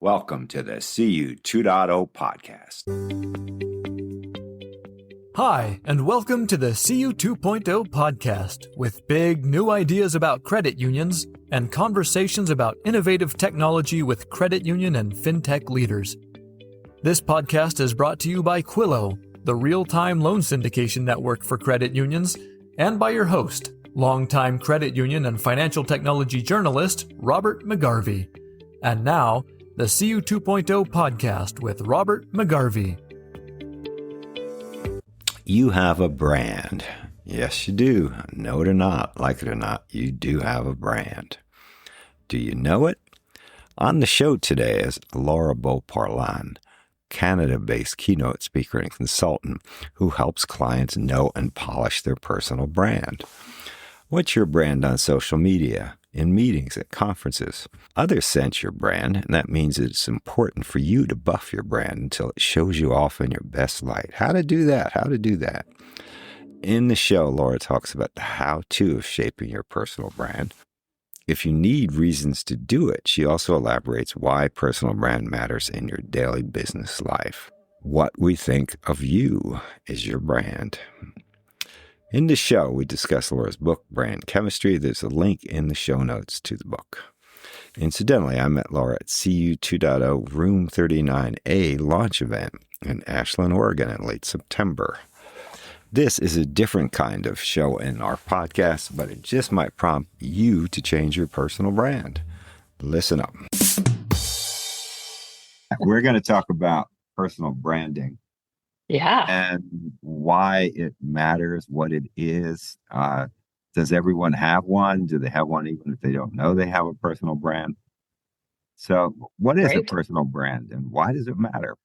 Welcome to the CU 2.0 podcast. Hi, and welcome to the CU 2.0 podcast with big new ideas about credit unions and conversations about innovative technology with credit union and fintech leaders. This podcast is brought to you by Quillo, the real-time loan syndication network for credit unions, and by your host, longtime credit union and financial technology journalist Robert McGarvey. And now, the CU 2.0 podcast with Robert McGarvey. You have a brand. Yes, you do. Know it or not, like it or not, you do have a brand. Do you know it? On the show today is Laura Beauparlant, Canada-based keynote speaker and consultant who helps clients know and polish their personal brand. What's your brand on social media, in meetings, at conferences? Others sense your brand, and that means it's important for you to buff your brand until it shows you off in your best light. How to do that. In the show, Laura talks about the how-to of shaping your personal brand. If you need reasons to do it, she also elaborates why personal brand matters in your daily business life. What we think of you is your brand. In the show, we discuss Laura's book, Brand Chemistry. There's a link in the show notes to the book. Incidentally, I met Laura at CU 2.0 Room 39A launch event in Ashland, Oregon in late September. This is a different kind of show in our podcast, but it just might prompt you to change your personal brand. Listen up. We're going to talk about personal branding. Yeah. And why it matters, what it is. Does everyone have one? Do they have one even if they don't know they have a personal brand? So what is a personal brand and why does it matter?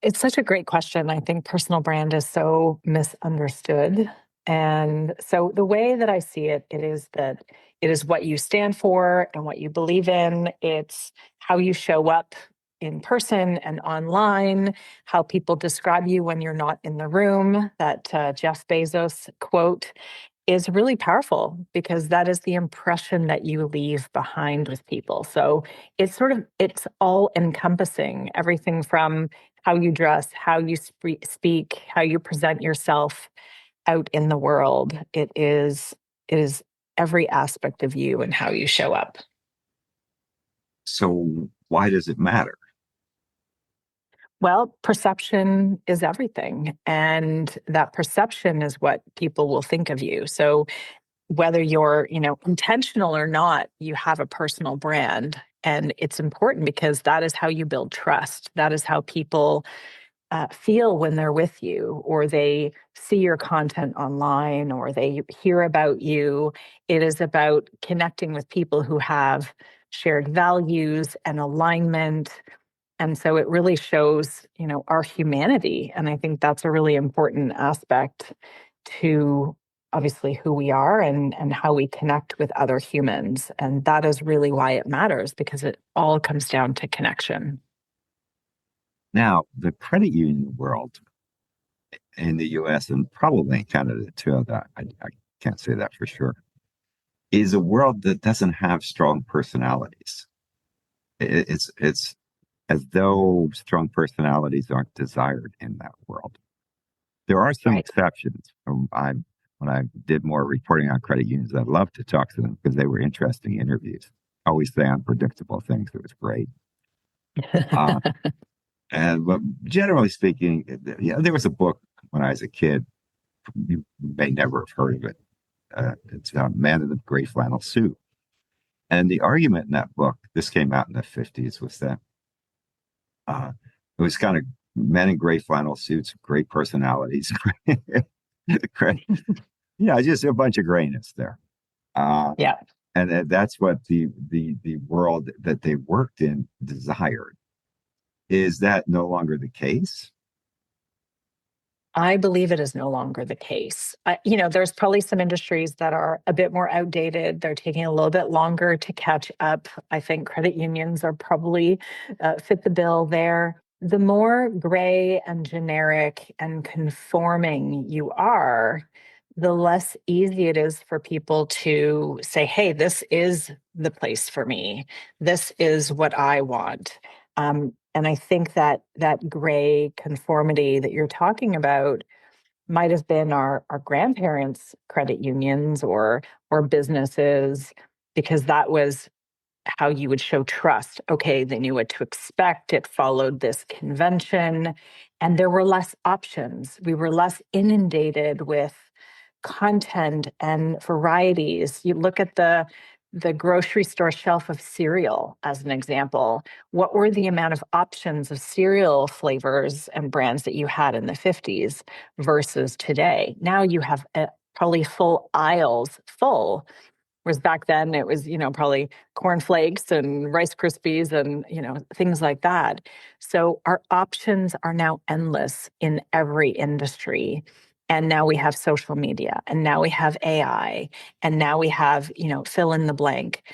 It's such a great question. I think personal brand is so misunderstood. And so the way that I see it, it is that it is what you stand for and what you believe in. It's how you show up in person and online, how people describe you when you're not in the room. That Jeff Bezos quote is really powerful because that is the impression that you leave behind with people. So it's all encompassing, everything from how you dress, how you speak, how you present yourself out in the world. It is every aspect of you and how you show up. So why does it matter? Well, perception is everything. And that perception is what people will think of you. So whether you're, intentional or not, you have a personal brand. And it's important because that is how you build trust. That is how people feel when they're with you, or they see your content online, or they hear about you. It is about connecting with people who have shared values and alignment. And so it really shows, our humanity. And I think that's a really important aspect to obviously who we are and how we connect with other humans. And that is really why it matters, because it all comes down to connection. Now, the credit union world in the US and probably in Canada too, I can't say that for sure, is a world that doesn't have strong personalities. It's as though strong personalities aren't desired in that world. There are some exceptions. When I did more reporting on credit unions, I loved to talk to them because they were interesting interviews. Always say unpredictable things. It was great. But generally speaking, there was a book when I was a kid. You may never have heard of it. It's Man in the Gray Flannel Suit. And the argument in that book, this came out in the 50s, was that it was kind of men in gray flannel suits, great personalities. Just a bunch of grayness there. And that's what the world that they worked in desired. Is that no longer the case? I believe it is no longer the case. There's probably some industries that are a bit more outdated. They're taking a little bit longer to catch up. I think credit unions are probably fit the bill there. The more gray and generic and conforming you are, the less easy it is for people to say, hey, this is the place for me. This is what I want. And I think that that gray conformity that you're talking about might have been our grandparents' credit unions or businesses, because that was how you would show trust. Okay, they knew what to expect. It followed this convention, and there were less options. We were less inundated with content and varieties. You look at the grocery store shelf of cereal as an example. What were the amount of options of cereal flavors and brands that you had in the 50s versus today? Now you have probably full aisles full. Whereas back then it was, probably cornflakes and Rice Krispies and, things like that. So our options are now endless in every industry. And now we have social media, and now we have AI, and now we have, fill in the blank.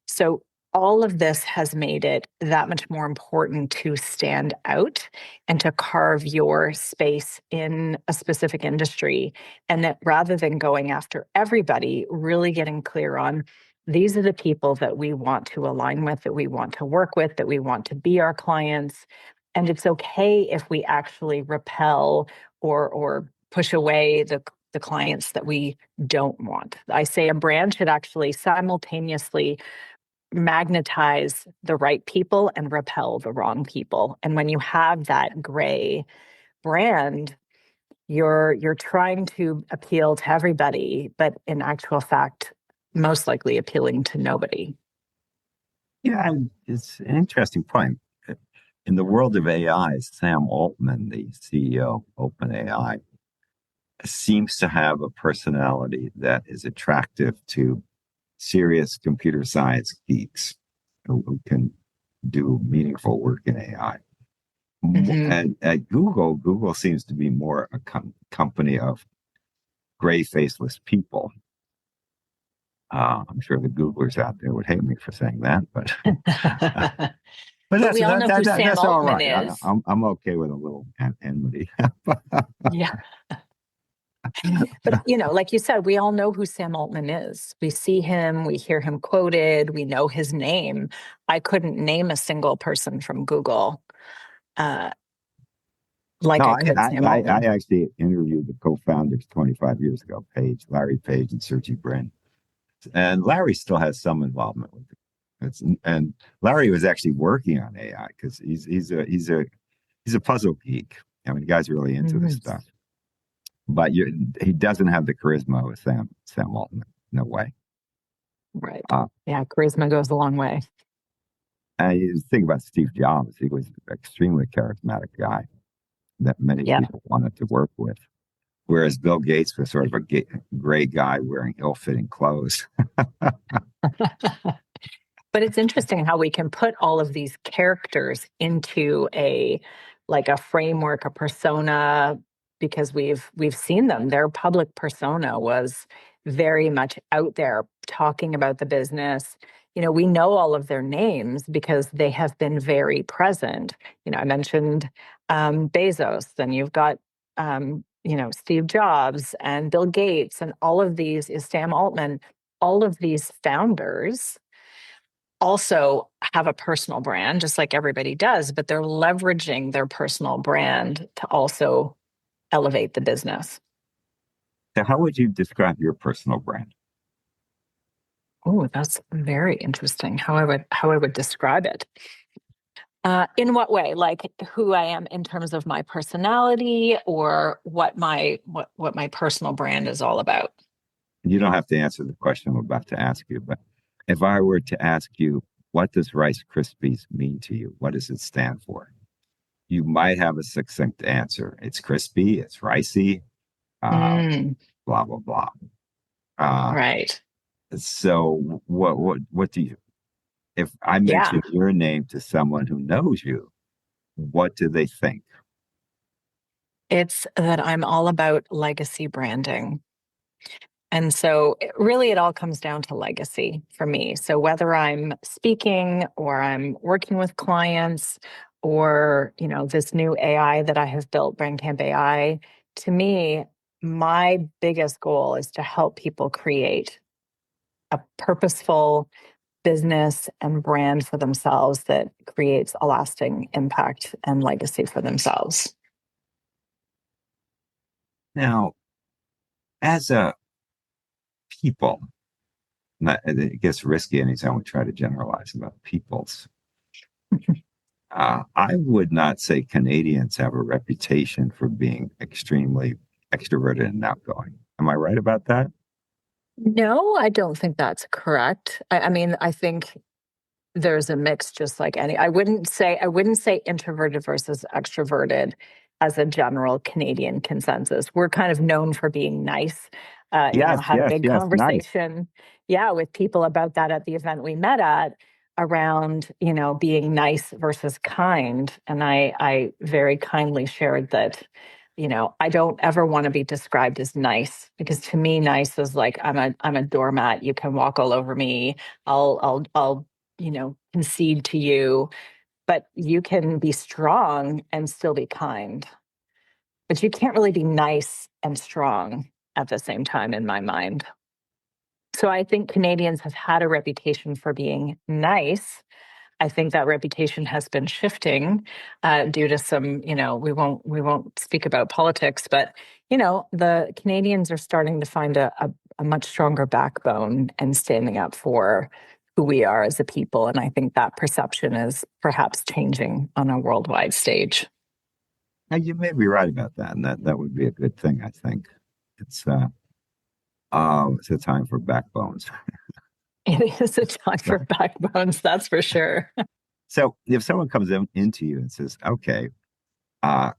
So all of this has made it that much more important to stand out and to carve your space in a specific industry. And that rather than going after everybody, really getting clear on these are the people that we want to align with, that we want to work with, that we want to be our clients. And it's okay if we actually repel or push away the clients that we don't want. I say a brand should actually simultaneously magnetize the right people and repel the wrong people. And when you have that gray brand, you're trying to appeal to everybody, but in actual fact, most likely appealing to nobody. Yeah, it's an interesting point. In the world of AI, Sam Altman, the CEO of OpenAI, seems to have a personality that is attractive to serious computer science geeks who can do meaningful work in AI. Mm-hmm. And at Google, Google seems to be more a company of gray faceless people. I'm sure the Googlers out there would hate me for saying that, but but But we all know who Sam that's all Altman right. is. I'm okay with a little enmity. Yeah. But, like you said, we all know who Sam Altman is. We see him, we hear him quoted, we know his name. I couldn't name a single person from Google uh, like No, I could Sam I Altman. actually interviewed the co-founders 25 years ago, Larry Page and Sergey Brin. And Larry still has some involvement with it. And Larry was actually working on AI because he's a puzzle geek. I mean, the guy's really into this Mhm. stuff. But he doesn't have the charisma with Sam Altman. No way. Right. Uh, Yeah, charisma goes a long way. and you think about Steve Jobs, he was an extremely charismatic guy that many Yeah. people wanted to work with. Whereas Bill Gates was sort of a gray guy wearing ill-fitting clothes. But it's interesting how we can put all of these characters into a framework, a persona, because we've seen them. Their public persona was very much out there talking about the business. We know all of their names because they have been very present. I mentioned Bezos, then you've got Steve Jobs and Bill Gates, and all of these is Sam Altman. All of these founders also have a personal brand, just like everybody does, but they're leveraging their personal brand to also elevate the business. So how would you describe your personal brand? Oh, that's very interesting. How I would describe it. In what way? Like who I am in terms of my personality, or what my personal brand is all about? You don't have to answer the question I'm about to ask you, but if I were to ask you, what does Rice Krispies mean to you? What does it stand for? You might have a succinct answer. It's crispy, it's ricey, uh, Mm, blah, blah, blah. Uh, right. so what do you, if I Yeah. mention your name to someone who knows you, what do they think? It's that I'm all about legacy branding. And so it all comes down to legacy for me. So whether I'm speaking or I'm working with clients or, this new AI that I have built, Brandcamp AI, to me, my biggest goal is to help people create a purposeful business and brand for themselves that creates a lasting impact and legacy for themselves. Now, as a people, it gets risky anytime we try to generalize about peoples. I would not say Canadians have a reputation for being extremely extroverted and outgoing. Am I right about that? No, I don't think that's correct. I mean, I think there's a mix, just like any. I wouldn't say introverted versus extroverted as a general Canadian consensus. We're kind of known for being nice. Yes, Had a yes, big yes. Nice. conversation, yeah, with people about that at the event we met at, around being nice versus kind. And I very kindly shared that, I don't ever want to be described as nice, because to me nice is like I'm a doormat. You can walk all over me. I'll concede to you, but you can be strong and still be kind. But you can't really be nice and strong at the same time, in my mind. So I think Canadians have had a reputation for being nice. I think that reputation has been shifting due to some, we won't speak about politics, but the Canadians are starting to find a much stronger backbone and standing up for who we are as a people. And I think that perception is perhaps changing on a worldwide stage. Now, you may be right about that, and that would be a good thing, I think. It's it's a time for backbones. It is a time for backbones, that's for sure. So if someone comes into you and says, okay, uh,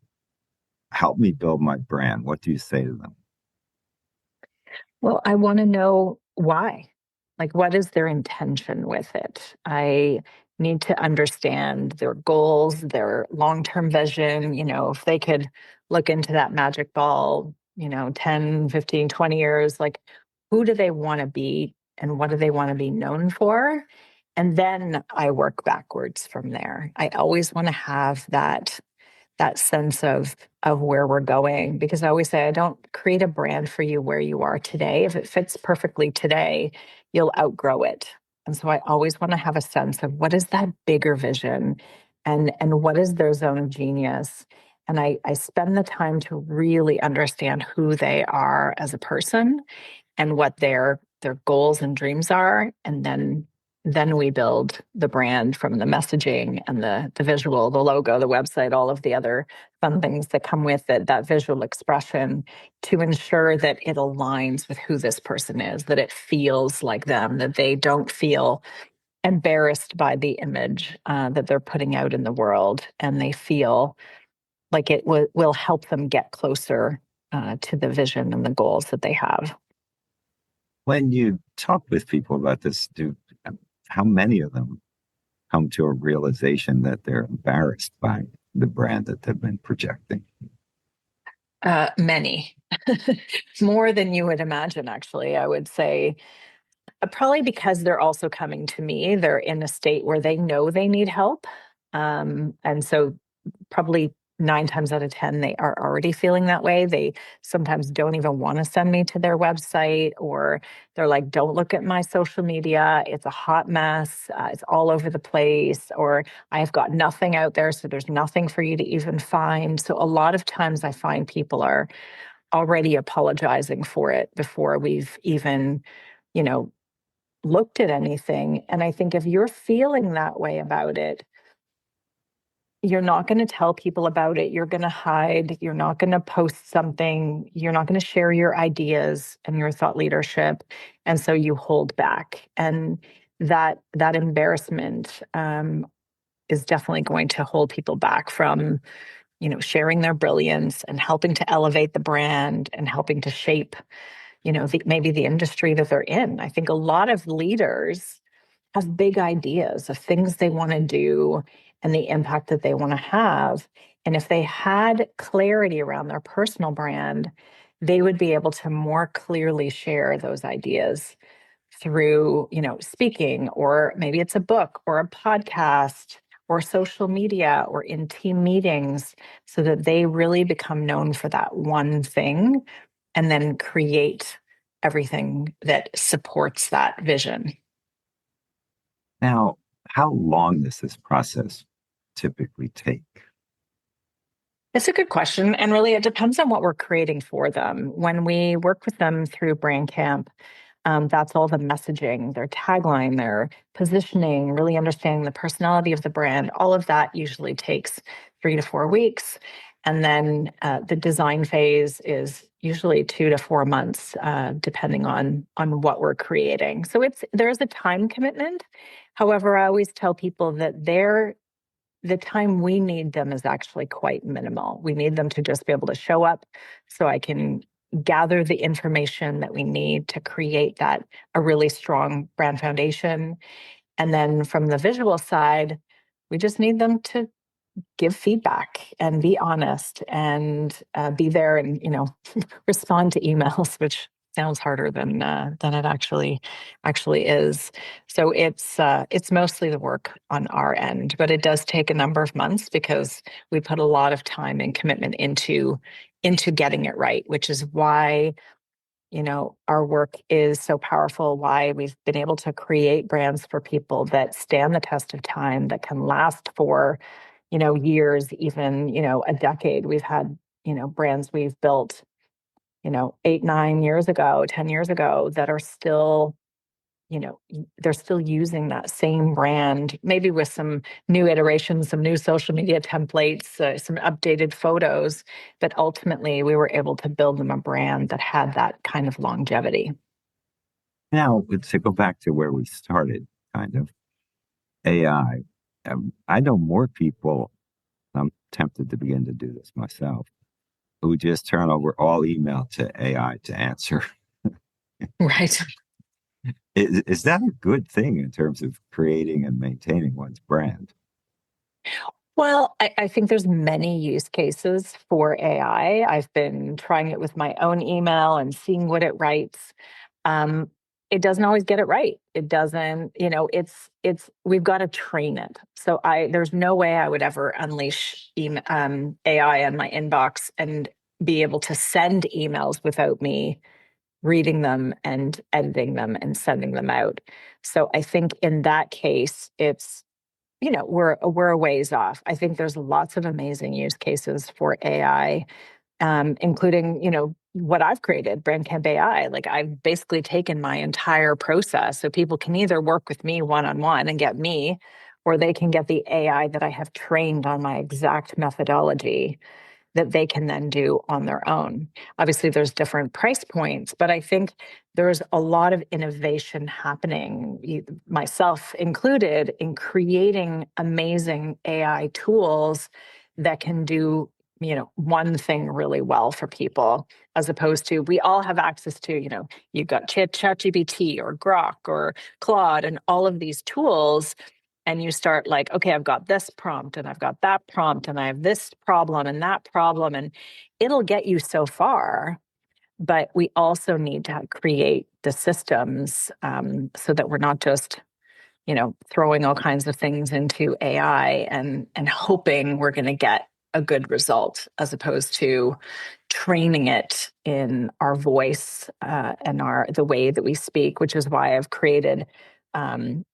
help me build my brand, what do you say to them? Well, I want to know why. Like, what is their intention with it? I need to understand their goals, their long term vision. If they could look into that magic ball, 10, 15, 20 years, like, who do they want to be and what do they want to be known for? And then I work backwards from there. I always want to have that sense of where we're going, because I always say I don't create a brand for you where you are today. If it fits perfectly today, you'll outgrow it. And so I always want to have a sense of what is that bigger vision, and what is their zone of genius. And I spend the time to really understand who they are as a person and what their goals and dreams are, and then we build the brand from the messaging and the visual, the logo, the website, all of the other fun things that come with it, that visual expression, to ensure that it aligns with who this person is, that it feels like them, that they don't feel embarrassed by the image that they're putting out in the world, and they feel like it will help them get closer to the vision and the goals that they have. When you talk with people about this, how many of them come to a realization that they're embarrassed by the brand that they've been projecting? Many, more than you would imagine, actually. I would say probably because they're also coming to me. They're in a state where they know they need help. And so probably 9 times out of 10, they are already feeling that way. They sometimes don't even want to send me to their website, or they're like, don't look at my social media. It's a hot mess. It's all over the place, or I've got nothing out there. So there's nothing for you to even find. So a lot of times I find people are already apologizing for it before we've even, you know, looked at anything. And I think if you're feeling that way about it, you're not going to tell people about it. You're going to hide. You're not going to post something. You're not going to share your ideas and your thought leadership. And so you hold back. And that embarrassment is definitely going to hold people back from, sharing their brilliance and helping to elevate the brand and helping to shape, maybe the industry that they're in. I think a lot of leaders have big ideas of things they want to do and the impact that they want to have. And if they had clarity around their personal brand, they would be able to more clearly share those ideas through, speaking, or maybe it's a book or a podcast or social media or in team meetings, so that they really become known for that one thing and then create everything that supports that vision. Now, how long does this process typically take? It's a good question. And really, it depends on what we're creating for them. When we work with them through Brand Camp, that's all the messaging, their tagline, their positioning, really understanding the personality of the brand. All of that usually takes 3 to 4 weeks. And then the design phase is usually 2 to 4 months, depending on what we're creating. So there is a time commitment. However, I always tell people that the time we need them is actually quite minimal. We need them to just be able to show up so I can gather the information that we need to create a really strong brand foundation. And then from the visual side, we just need them to give feedback and be honest and be there and respond to emails, which sounds harder than it actually is. So it's mostly the work on our end, but it does take a number of months because we put a lot of time and commitment into getting it right, which is why our work is so powerful, why we've been able to create brands for people that stand the test of time, that can last for years, even, a decade. We've had, brands we've built, 8, 9 years ago, 10 years ago that are still, they're still using that same brand, maybe with some new iterations, some new social media templates, some updated photos. But ultimately, we were able to build them a brand that had that kind of longevity. Now, to go back to where we started, kind of AI. I know more people, I'm tempted to begin to do this myself, who just turn over all email to AI to answer. Right. Is that a good thing in terms of creating and maintaining one's brand? Well, I think there's many use cases for AI. I've been trying it with my own email and seeing what it writes. Um, it doesn't always get it right. It doesn't, we've got to train it. So there's no way I would ever unleash AI on my inbox and be able to send emails without me reading them and editing them and sending them out. So I think in that case, we're a ways off. I think there's lots of amazing use cases for AI, including what I've created, Brandcamp AI. Like I've basically taken my entire process, so people can either work with me one on one and get me, or they can get the AI that I have trained on my exact methodology that they can then do on their own. Obviously, there's different price points, but I think there's a lot of innovation happening, myself included, in creating amazing AI tools that can do one thing really well for people, as opposed to we all have access to you've got ChatGPT or Grok or Claude and all of these tools, and you start like, okay, I've got this prompt and I've got that prompt and I have this problem and that problem, and it'll get you so far. But we also need to create the systems, so that we're not just throwing all kinds of things into AI and hoping we're going to get a good result, as opposed to training it in our voice, and the way that we speak, which is why I've created um,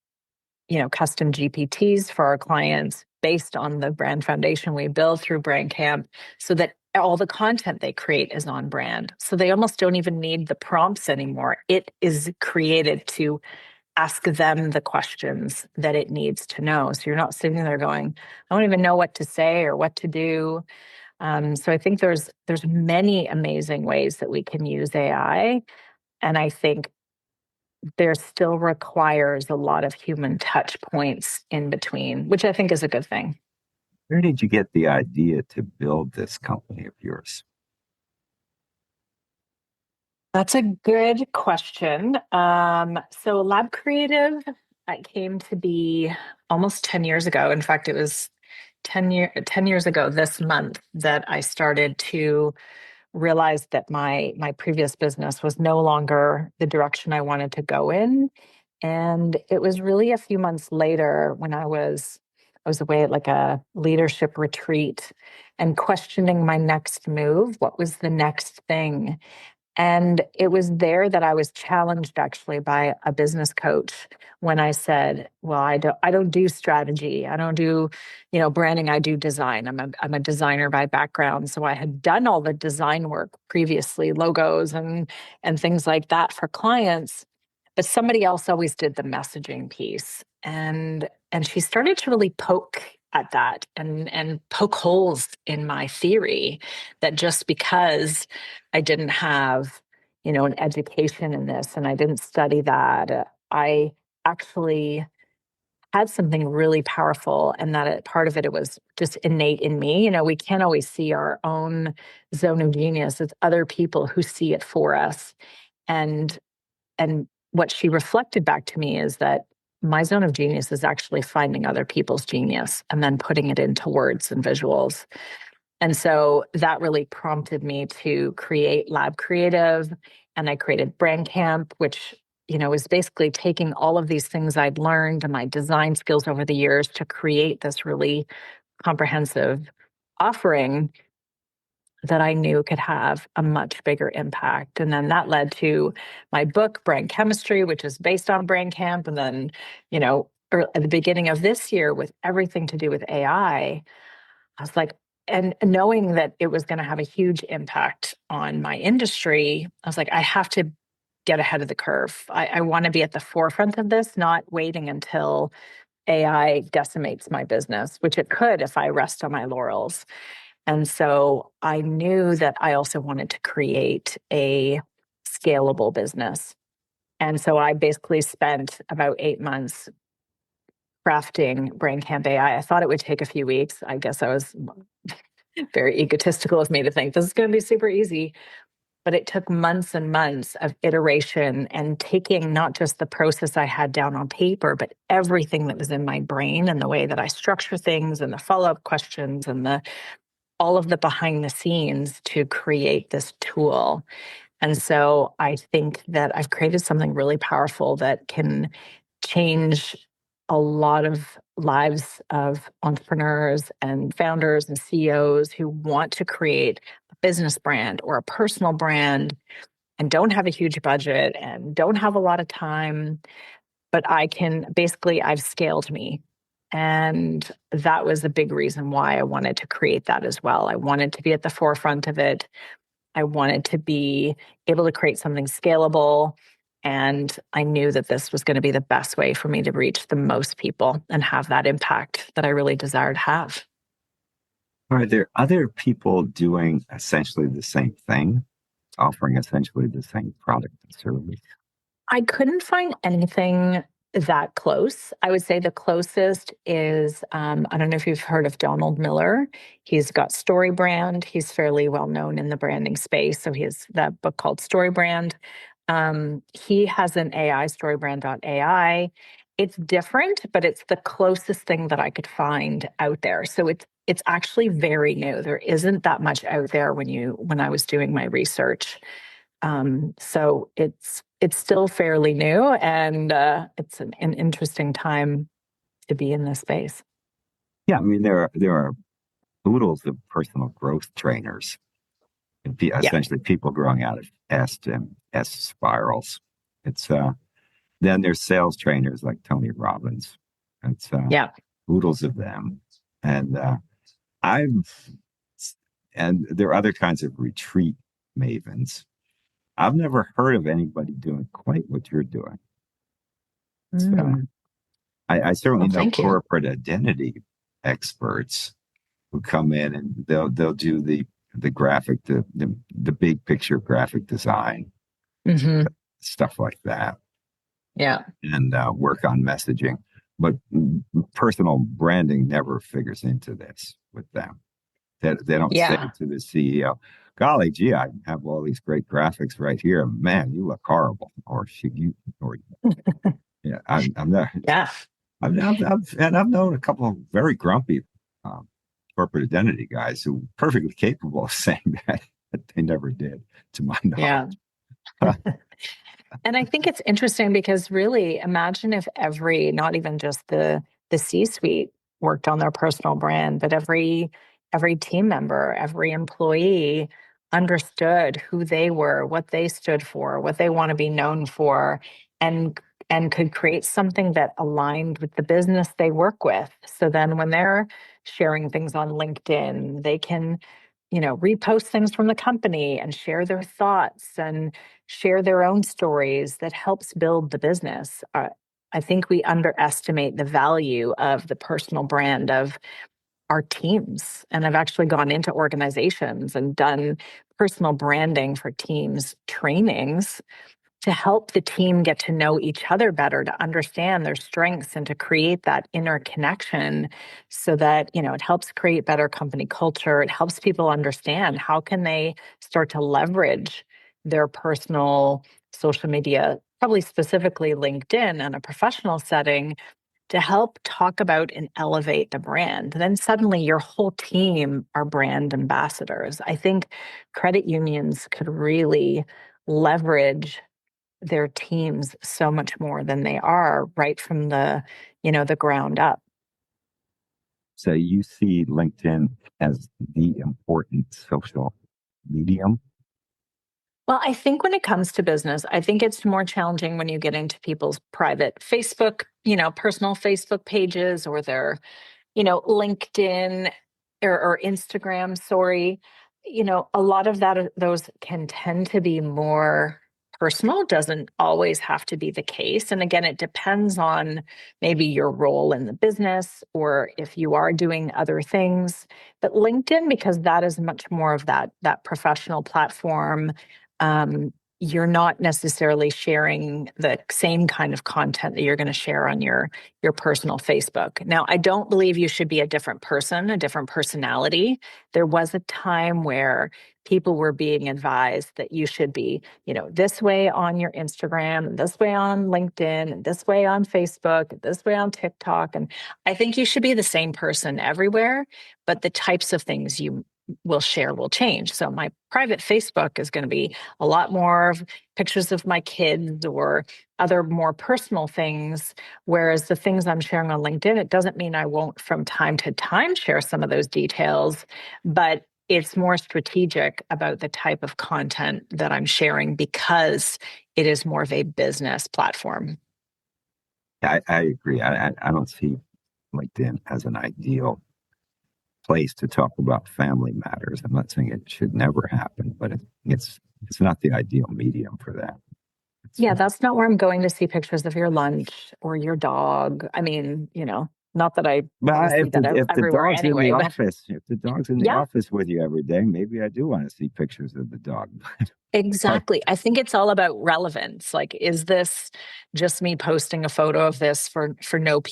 custom GPTs for our clients based on the brand foundation we build through Brand Camp, so that all the content they create is on brand. So they almost don't even need the prompts anymore. It is created to ask them the questions that it needs to know. So you're not sitting there going, I don't even know what to say or what to do. So I think there's many amazing ways that we can use AI. And I think there still requires a lot of human touch points in between, which I think is a good thing. Where did you get the idea to build this company of yours? That's a good question. So Lab Creative, came to be almost 10 years ago. In fact, it was 10 years ago this month that I started to realized that my previous business was no longer the direction I wanted to go in. And it was really a few months later when I was away at like a leadership retreat and questioning my next move. What was the next thing? And it was there that I was challenged actually by a business coach when I said, well, I don't do strategy. I don't do, branding. I do design. I'm a designer by background. So I had done all the design work previously, logos and things like that for clients. But somebody else always did the messaging piece. And she started to really poke at that and poke holes in my theory that just because I didn't have, an education in this and I didn't study that, I actually had something really powerful, and that part of it was just innate in me. We can't always see our own zone of genius. It's other people who see it for us. And and what she reflected back to me is that my zone of genius is actually finding other people's genius and then putting it into words and visuals. And so that really prompted me to create Lab Creative. And I created Brand Camp, which, is basically taking all of these things I'd learned and my design skills over the years to create this really comprehensive offering that I knew could have a much bigger impact. And then that led to my book, Brand Chemistry, which is based on Brand Camp. And then, at the beginning of this year, with everything to do with I was like, and knowing that it was going to have a huge impact on my industry, I was like, I have to get ahead of the curve. I want to be at the forefront of this, not waiting until AI decimates my business, which it could if I rest on my laurels. And so I knew that I also wanted to create a scalable business. And so I basically spent about 8 months crafting BrainCamp AI. I thought it would take a few weeks. I guess I was very egotistical of me to think this is going to be super easy. But it took months and months of iteration and taking not just the process I had down on paper, but everything that was in my brain and the way that I structure things and the follow-up questions and all of the behind the scenes to create this tool. And so I think that I've created something really powerful that can change a lot of lives of entrepreneurs and founders and CEOs who want to create a business brand or a personal brand and don't have a huge budget and don't have a lot of time. But I've scaled me. And that was a big reason why I wanted to create that as well. I wanted to be at the forefront of it. I wanted to be able to create something scalable. And I knew that this was going to be the best way for me to reach the most people and have that impact that I really desire to have. Are there other people doing essentially the same thing, offering essentially the same product and service? I couldn't find anything that close. I would say the closest is I don't know if you've heard of Donald Miller. He's got Story Brand. He's fairly well known in the branding space. So he has that book called Story Brand. He has an AI, storybrand.ai. It's different, but it's the closest thing that I could find out there. So it's actually very new. There isn't that much out there when I was doing my research. So it's still fairly new, and it's an interesting time to be in this space. Yeah, I mean there are oodles of personal growth trainers, and Yeah, essentially people growing out of S spirals. It's then there's sales trainers like Tony Robbins. It's yeah. oodles of them, and I've and there are other kinds of retreat mavens. I've never heard of anybody doing quite what you're doing. So Mm. I certainly Well, know thank you. corporate identity experts who come in and they'll do the graphic the big picture graphic design Hmm. stuff like that Yeah, and work on messaging, but personal branding never figures into this with them. They don't say yeah, to the CEO, "Golly gee, I have all these great graphics right here. Man, you look horrible," or or yeah, I'm not. yeah, I've known a couple of very grumpy um, corporate identity guys who were perfectly capable of saying that, but they never did, to my yeah. knowledge. And I think it's interesting because really imagine if not even just the C-suite worked on their personal brand, but every team member, every employee understood who they were, what they stood for, what they want to be known for, and could create something that aligned with the business they work with. So then when they're sharing things on LinkedIn, they can, repost things from the company and share their thoughts and share their own stories that helps build the business. I think we underestimate the value of the personal brand of our teams. And I've actually gone into organizations and done personal branding for teams trainings to help the team get to know each other better, to understand their strengths and to create that inner connection so that, it helps create better company culture. It helps people understand how can they start to leverage their personal social media, probably specifically LinkedIn in a professional setting, to help talk about and elevate the brand. Then suddenly your whole team are brand ambassadors. I think credit unions could really leverage their teams so much more than they are right from the ground up. So you see LinkedIn as the important social medium? Well, I think when it comes to business, I think it's more challenging when you get into people's private Facebook, personal Facebook pages or their LinkedIn or Instagram, sorry. A lot of those can tend to be more personal, doesn't always have to be the case. And again, it depends on maybe your role in the business or if you are doing other things. But LinkedIn, because that is much more of that professional platform, you're not necessarily sharing the same kind of content that you're going to share on your personal Facebook. Now, I don't believe you should be a different person, a different personality. There was a time where people were being advised that you should be, this way on your Instagram, this way on LinkedIn, this way on Facebook, this way on TikTok. And I think you should be the same person everywhere, but the types of things you will share will change. So my private Facebook is going to be a lot more of pictures of my kids or other more personal things. Whereas the things I'm sharing on LinkedIn, it doesn't mean I won't from time to time share some of those details, but it's more strategic about the type of content that I'm sharing because it is more of a business platform. I agree. I don't see LinkedIn as an ideal place to talk about family matters. I'm not saying it should never happen, but it's not the ideal medium for that. Yeah, that's not where I'm going to see pictures of your lunch or your dog. I mean, not that I want But to see that if the everywhere dog's in the anyway, but office, if the dog's in the yeah, office with you every day, maybe I do want to see pictures of the dog. But exactly. I think it's all about relevance. Like, is this just me posting a photo of this for no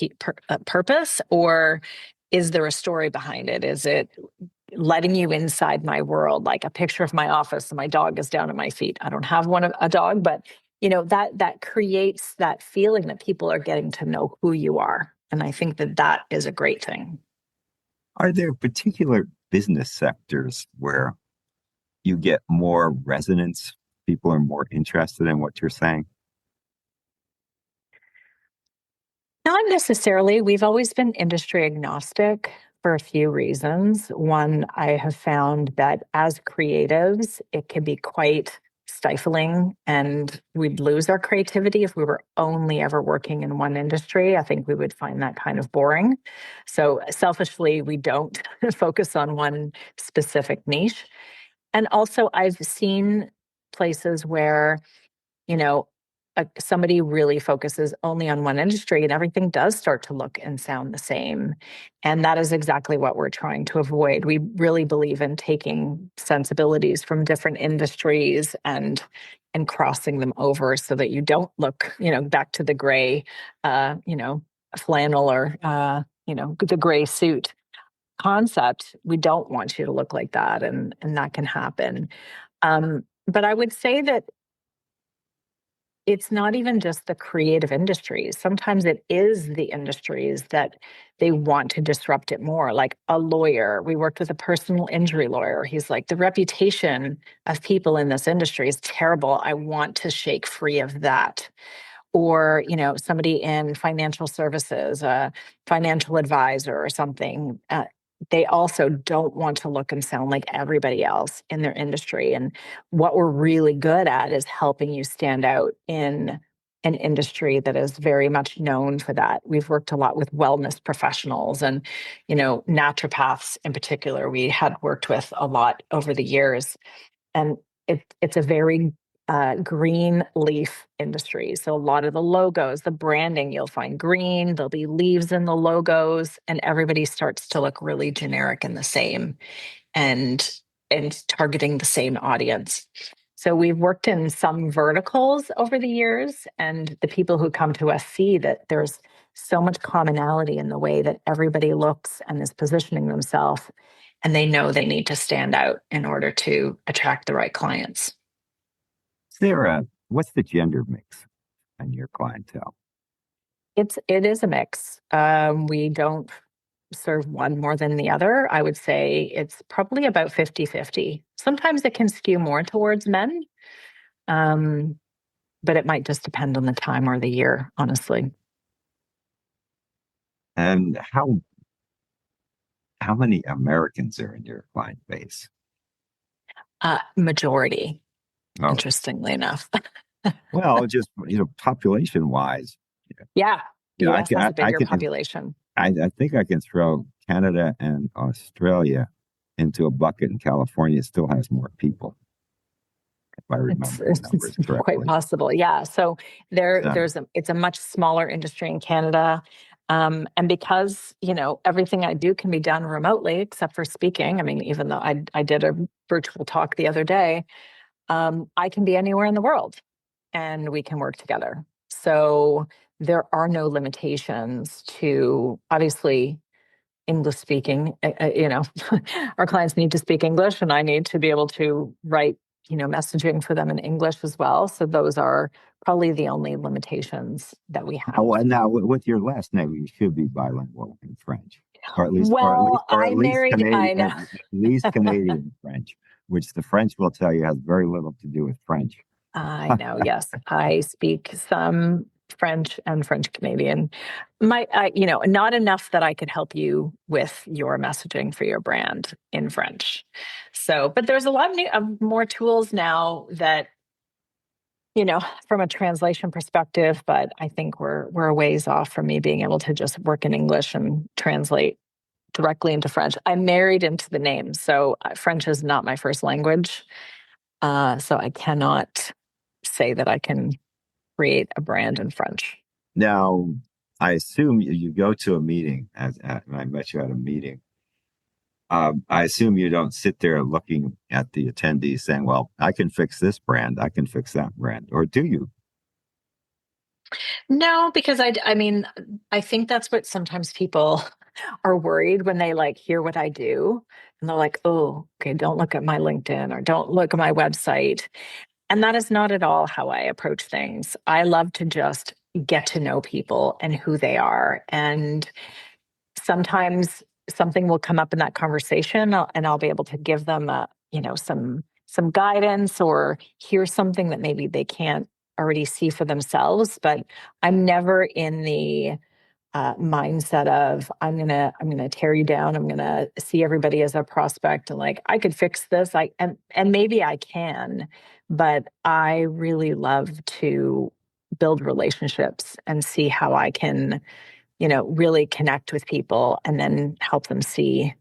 purpose, or is there a story behind it? Is it letting you inside my world, like a picture of my office and my dog is down at my feet? I don't have a dog, but that creates that feeling that people are getting to know who you are, and I think that is a great thing. are there particular business sectors where you get more resonance? People are more interested in what you're saying? Not necessarily. We've always been industry agnostic for a few reasons. One, I have found that as creatives, it can be quite stifling and we'd lose our creativity if we were only ever working in one industry. I think we would find that kind of boring. So selfishly, we don't focus on one specific niche. And also, I've seen places where you know, somebody really focuses only on one industry and everything does start to look and sound the same. And that is exactly what we're trying to avoid. We really believe in taking sensibilities from different industries and crossing them over so that you don't look, back to the gray, flannel or, the gray suit concept. We don't want you to look like that. And that can happen. But I would say that it's not even just the creative industries. Sometimes it is the industries that they want to disrupt it more. Like a lawyer, we worked with a personal injury lawyer. He's like, the reputation of people in this industry is terrible. I want to shake free of that. Or, somebody in financial services, a financial advisor or something. they also don't want to look and sound like everybody else in their industry. And what we're really good at is helping you stand out in an industry that is very much known for that. We've worked a lot with wellness professionals and, naturopaths in particular, we had worked with a lot over the years. And it's a very green leaf industry. So a lot of the logos, the branding, you'll find green, there'll be leaves in the logos, and everybody starts to look really generic and the same and targeting the same audience. So we've worked in some verticals over the years, and the people who come to us see that there's so much commonality in the way that everybody looks and is positioning themselves, and they know they need to stand out in order to attract the right clients. What's the gender mix in your clientele? It is a mix. We don't serve one more than the other. I would say it's probably about 50-50. Sometimes it can skew more towards men, but it might just depend on the time or the year, honestly. And how many Americans are in your client base? Majority, Oh, interestingly enough. well, just population wise, Yeah, the I US can has I, a I bigger can population. I think I can throw Canada and Australia into a bucket, and California still has more people, if I It's, remember the it's numbers quite correctly. possible. Yeah. So So, it's a much smaller industry in Canada. And because, everything I do can be done remotely, except for speaking. I mean, even though I did a virtual talk the other day, I can be anywhere in the world and we can work together. So there are no limitations to, obviously, English speaking. Our clients need to speak English, and I need to be able to write, messaging for them in English as well. So those are probably the only limitations that we have. oh, and now with your last name, you should be bilingual in French, Well, I married, I know. At least Canadian French, which the French will tell you has very little to do with French. I know. Yes, I speak some French and French Canadian. Not enough that I could help you with your messaging for your brand in French. So, but there's a lot of more tools now that, from a translation perspective. But I think we're a ways off from me being able to just work in English and translate directly into French. I'm married into the name, so French is not my first language. So I cannot say that I can create a brand in French. Now, I assume you go to a meeting, and I met you at a meeting. I assume you don't sit there looking at the attendees saying, well, I can fix this brand, I can fix that brand, or do you? No, because I mean, I think that's what sometimes people are worried when they like hear what I do, and they're like, "Oh, okay, don't look at my LinkedIn or don't look at my website." And that is not at all how I approach things. I love to just get to know people and who they are. And sometimes something will come up in that conversation, and I'll be able to give them some guidance or hear something that maybe they can't already see for themselves. But I'm never in the mindset of I'm gonna tear you down. I'm gonna see everybody as a prospect and like I could fix this. And maybe I can, but I really love to build relationships and see how I can, really connect with people and then help them see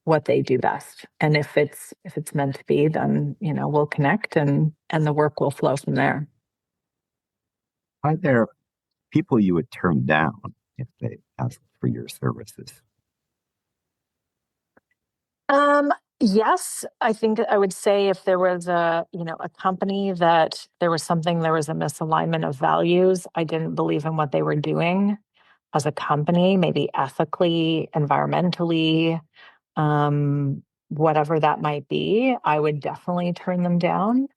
what they do best. And if it's meant to be, then we'll connect and the work will flow from there. Are there people you would turn down if they asked for your services? Um, yes, I think I would say if there was a company that there was a misalignment of values, I didn't believe in what they were doing as a company, maybe ethically, environmentally, whatever that might be, I would definitely turn them down.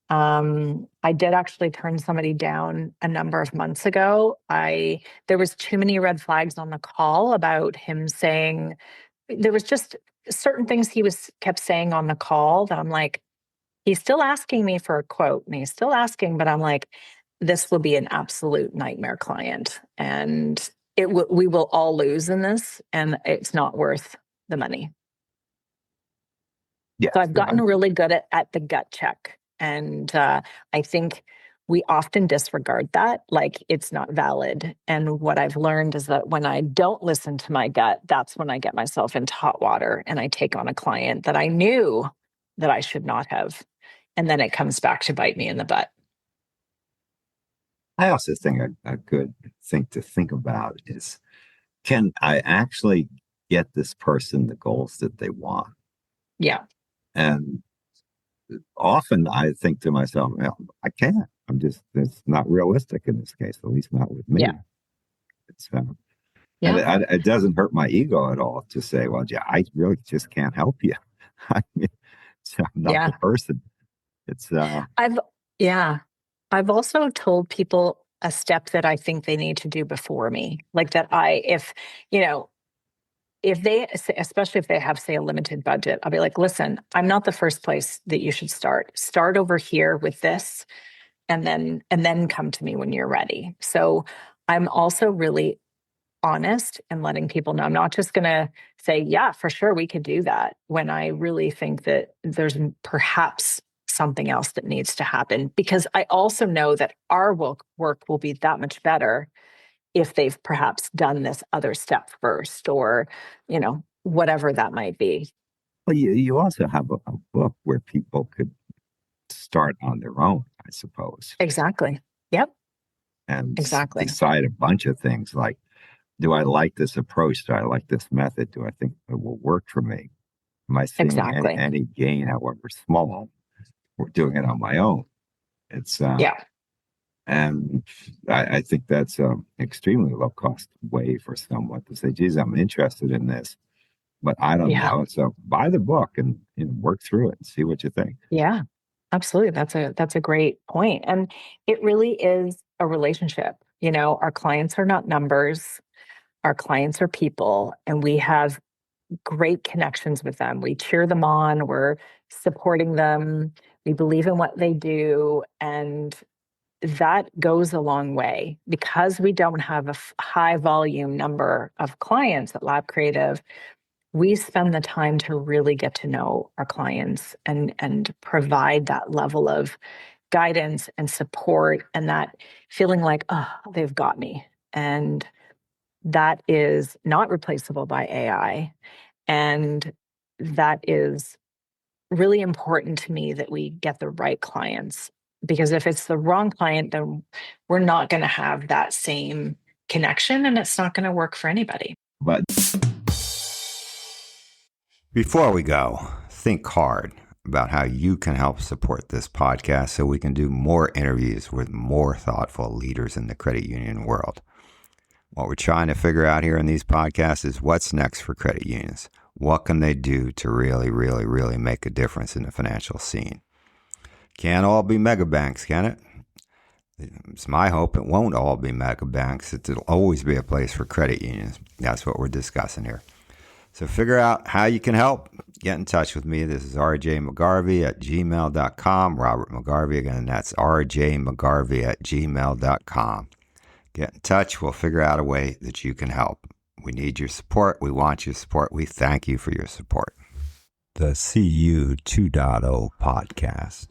I did actually turn somebody down a number of months ago. There was too many red flags on the call about him saying there was just certain things he was kept saying on the call that I'm like, he's still asking me for a quote and he's still asking, but I'm like, this will be an absolute nightmare client. And we will all lose in this, and it's not worth the money. Yes, So I've gotten really good at the gut check. And I think we often disregard that, like it's not valid. And what I've learned is that when I don't listen to my gut, that's when I get myself into hot water and I take on a client that I knew that I should not have. And then it comes back to bite me in the butt. I also think a good thing to think about is, can I actually get this person the goals that they want? Yeah. And often I think to myself, well, I can't. It's not realistic in this case, at least not with me. Yeah. It's, Yeah. it doesn't hurt my ego at all to say, well, yeah, I really just can't help you. I mean, I'm not the Yeah. person. It's, I've also told people a step that I think they need to do before me. Like that if they, especially if they have, say, a limited budget, I'll be like, listen, I'm not the first place that you should start. Start over here with this, and then come to me when you're ready. So I'm also really honest and letting people know I'm not just going to say, yeah, for sure, we could do that, when I really think that there's perhaps something else that needs to happen. Because I also know that our work will be that much better if they've perhaps done this other step first, or, whatever that might be. well, you also have a book where people could start on their own, I suppose, Exactly. Yep. and Exactly. decide a bunch of things like, do I like this approach? Do I like this method? Do I think it will work for me? Am I seeing Exactly. any gain, however small, for doing it on my own? It's Yeah. and I think that's an extremely low cost way for someone to say, geez, I'm interested in this, but I don't Yeah. know. So buy the book and work through it and see what you think. Yeah. Absolutely. That's a great point. And it really is a relationship. Our clients are not numbers. Our clients are people, and we have great connections with them. We cheer them on, we're supporting them, we believe in what they do, and that goes a long way. Because we don't have a high volume number of clients at Lab Creative, we spend the time to really get to know our clients and provide that level of guidance and support, and that feeling like, oh, they've got me. And that is not replaceable by AI. And that is really important to me, that we get the right clients. Because if it's the wrong client, then we're not going to have that same connection, and it's not going to work for anybody. But before we go, think hard about how you can help support this podcast so we can do more interviews with more thoughtful leaders in the credit union world. What we're trying to figure out here in these podcasts is what's next for credit unions. What can they do to really, really, really make a difference in the financial scene? Can't all be mega banks, can it? It's my hope it won't all be mega banks. It'll always be a place for credit unions. That's what we're discussing here. So figure out how you can help. Get in touch with me. This is rjmcgarvey@gmail.com. Robert McGarvey, again, that's rjmcgarvey@gmail.com. Get in touch. We'll figure out a way that you can help. We need your support. We want your support. We thank you for your support. The CU 2.0 podcast.